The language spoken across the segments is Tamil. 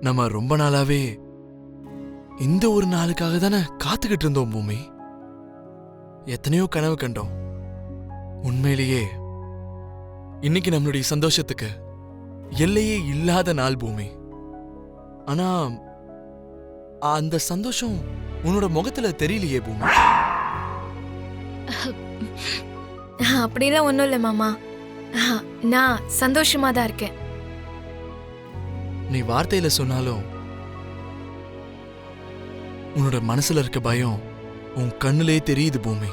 நம்ம ரொம்ப நாளாவே இந்த ஒரு நாளுக்காக தானே காத்துக்கிட்டு இருந்தோம் பூமி. எத்தனையோ கனவு கண்டோம். உண்மையிலேயே இன்னைக்கு நம்மளுடைய சந்தோஷத்துக்கு எல்லையே இல்லாத நாள் பூமி. ஆனா அந்த சந்தோஷம் உன்னோட முகத்துல தெரியலையே பூமி. அப்படிலாம் ஒண்ணும் இல்ல மாமா. நான் சந்தோஷமா தான் இருக்கேன். நீ வார்த்தையில சொன்னாலும் உன்னோட மனசுல இருக்க பயம் உன் கண்ணுலே தெரியுது பூமி.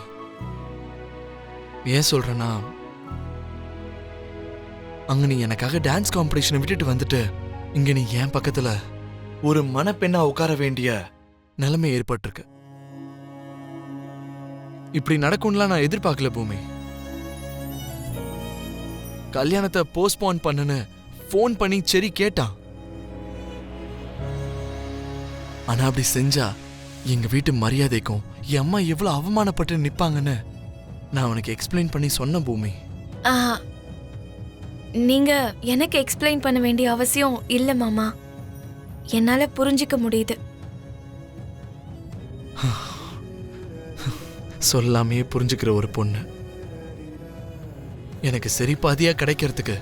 ஏன் சொல்றேன்னா, அங்க நீ எனக்காக டான்ஸ் காம்படிஷனை விட்டுட்டு வந்துட்டு இங்க நீ என் பக்கத்துல ஒரு மணப்பெண்ணா உட்கார வேண்டிய நிலைமை ஏற்பட்டிருக்கு. இப்படி நடக்கும்லாம் நான் எதிர்பார்க்கல பூமி. கல்யாணத்தை போஸ்ட்போன் பண்ணுன்னு போன் பண்ணி சரி கேட்டான். ஆனா அப்படி செஞ்சா எங்க வீட்டு மரியாதைக்கும் என் அம்மா எவ்வளவு அவமானப்பட்டு நிப்பாங்கன்னு நான் உனக்கு எக்ஸ்பிளைன் பண்ணி சொன்ன பூமி. நீங்க எனக்கு எக்ஸ்பிளைன் பண்ண வேண்டிய அவசியம் இல்ல மாமா. என்னால புரிஞ்சுக்க முடியுது. சொல்லாமே புரிஞ்சுக்கிற ஒரு பொண்ணு எனக்கு சரி பாதியா கிடைக்கிறதுக்கு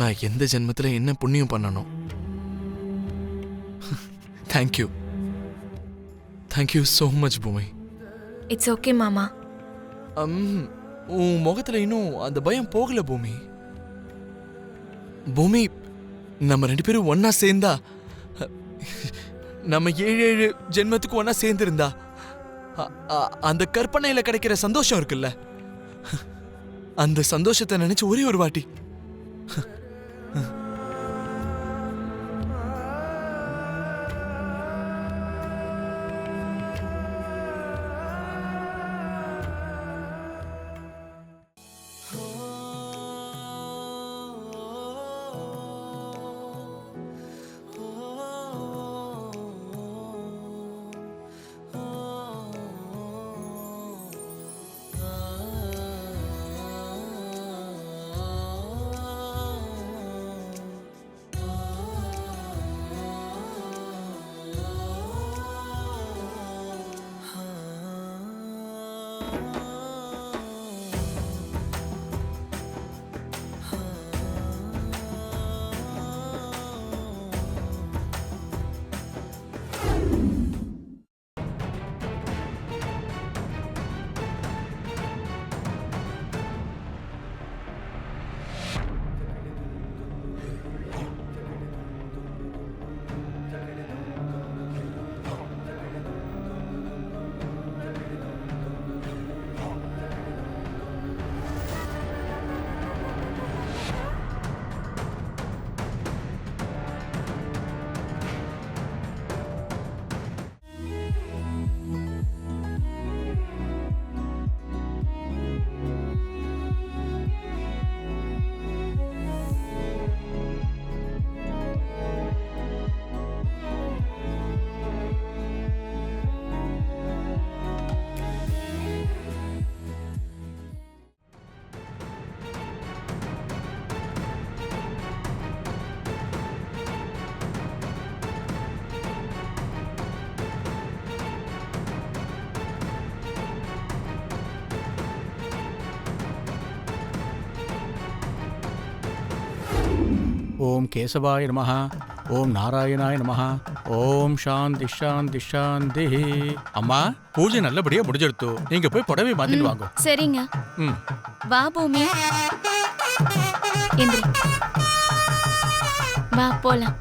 நான் எந்த ஜென்மத்துல என்ன புண்ணியம் பண்ணணும். தேங்க்யூ, தேங்க்யூ சோ மச் பூமி. இட்ஸ் ஓகே மாமா. உன் முகத்துல இன்னும் அந்த பயம் போகல பூமி. பூமி, நம்ம 2 பேரும் ஒன்னா சேர்ந்தா, நம்ம 7 ஜென்மத்துக்கு ஒன்னா சேர்ந்திருந்தா அந்த கற்பனையில கிடைக்கிற சந்தோஷம் இருக்குல்ல, அந்த சந்தோஷத்தை நினைச்சு ஒரே ஒரு வாட்டி ஓம் கேசவாய நமஹ, ஓம் நாராயணாய நமஹ, ஓம் சாந்தி சாந்தி சாந்தி. அம்மா, பூஜை நல்லபடியா முடிஞ்சிருத்து. நீங்க போய் புடவை மாத்திட்டு வாங்க. சரிங்க. வா பூமி, எந்திரி. வா போலாம்.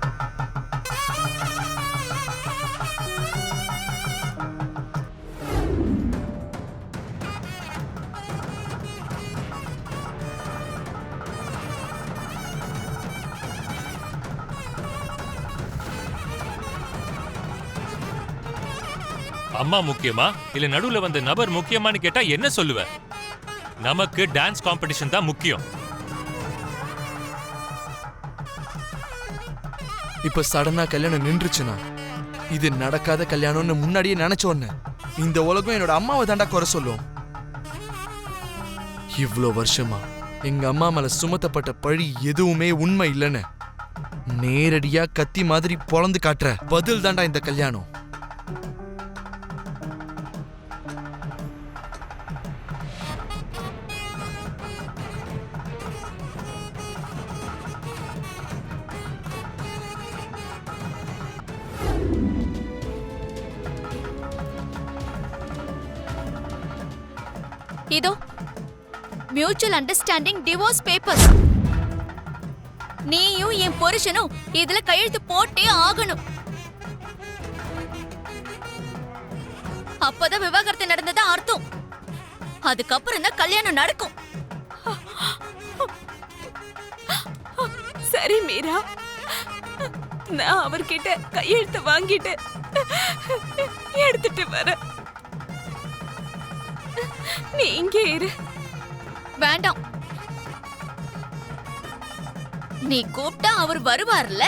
அம்மா முக்கியமா இல்ல நடுவுல வந்த நபர் முக்கியமான்னு கேட்டா என்ன சொல்லுவ? நமக்கு டான்ஸ் காம்படிஷன் தான் முக்கியம். இப்ப சடனா கல்யாணம் நின்றுச்சுன்னா இது நடக்காத கல்யாணம்னு முன்னாடியே நினைச்சோன்னு இந்த உலகம் என்னோட அம்மாவை தாண்டா குறை சொல்லும். இவ்வளோ வருஷமா எங்க அம்மா மேல சுமத்தப்பட்ட பழி எதுவுமே உண்மை இல்லைன்னு நேரடியா கத்தி மாதிரி பொளந்து காட்டுற பதில் தாண்டா இந்த கல்யாணம். இதோ மியூச்சுவல் அண்டர்ஸ்டாண்டிங் டிவோர்ஸ் பேப்பர்ஸ். நீயும் என் புருஷனும் இதுல கையெழுத்து போட்டே ஆகணும். அப்பதான் விவாகரத்து நடந்ததா அர்த்தம். அதுக்கப்புறம் தான் கல்யாணம் நடக்கும். சரி மீரா, நான் அவர்கிட்ட கையெழுத்து வாங்கிட்டு எடுத்துட்டு வரேன். நீ இங்கே இரு. வேண்டாம், நீ கூப்பிட்டா அவர் வருவார்ல,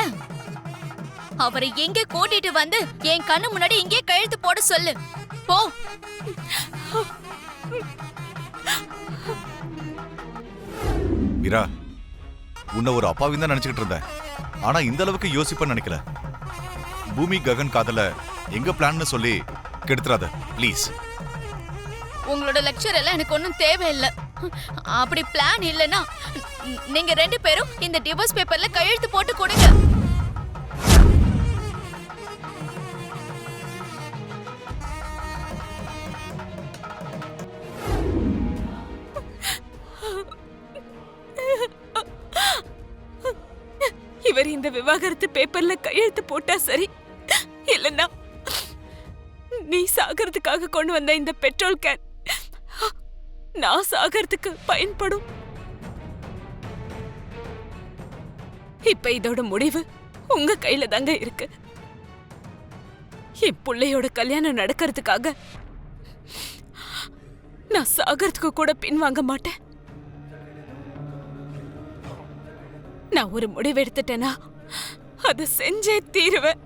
அவரை எங்க கூட்டிட்டு வந்து என் கண்ணு முன்னாடி இங்கே கையெழுத்து போட சொல்லு. போ. மீரா, உன்னை ஒரு அப்பாவின் தான் நினைச்சுக்கிட்டு இருந்தேன். ஆனா இந்த அளவுக்கு யோசிப்பேன்னு நினைக்கல. பூமி ககன் காதல எங்க பிளான்னு சொல்லி கெடுத்துறாத ப்ளீஸ். உங்களோட லெக்சர் எல்லாம் எனக்கு ஒன்றும் தேவையில்லை. அப்படி பிளான் இல்லைன்னா நீங்க 2 பேரும் இந்த டிவோர்ஸ் பேப்பர்ல கையெழுத்து போட்டு கொடுங்க. இவர் இந்த விவாகரத்து பேப்பர்ல கையெழுத்து போட்டா சரி, இல்லைன்னா நீ சாகறதுக்காக கொண்டு வந்த இந்த பெட்ரோல் கேன் நான் சாகறதுக்கு பயன்படும். இப்ப இதோட முடிவு உங்க கையில தாங்க இருக்கு. என் பிள்ளையோட கல்யாணம் நடக்கிறதுக்காக நான் சாகறதுக்கு கூட பின்வாங்க மாட்டேன். நான் ஒரு முடிவு எடுத்துட்டேனா அதை செஞ்சே தீருவேன்.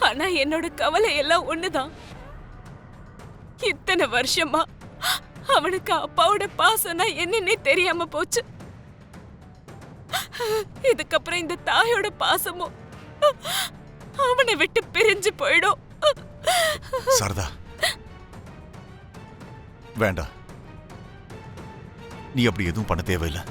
ஆனா என்னோட கவலை எல்லாம் ஒண்ணுதான். இத்தனை வருஷமா அவனுக்கு அப்பாவோட பாசம்னா என்னன்னே தெரியாம போச்சு. இதுக்கப்புறம் இந்த தாயோட பாசமும் அவனை விட்டு பிரிஞ்சு போயிடும். சாரதா, வேண்டாம், நீ அப்படி எதுவும் பண்ண தேவையில்லை.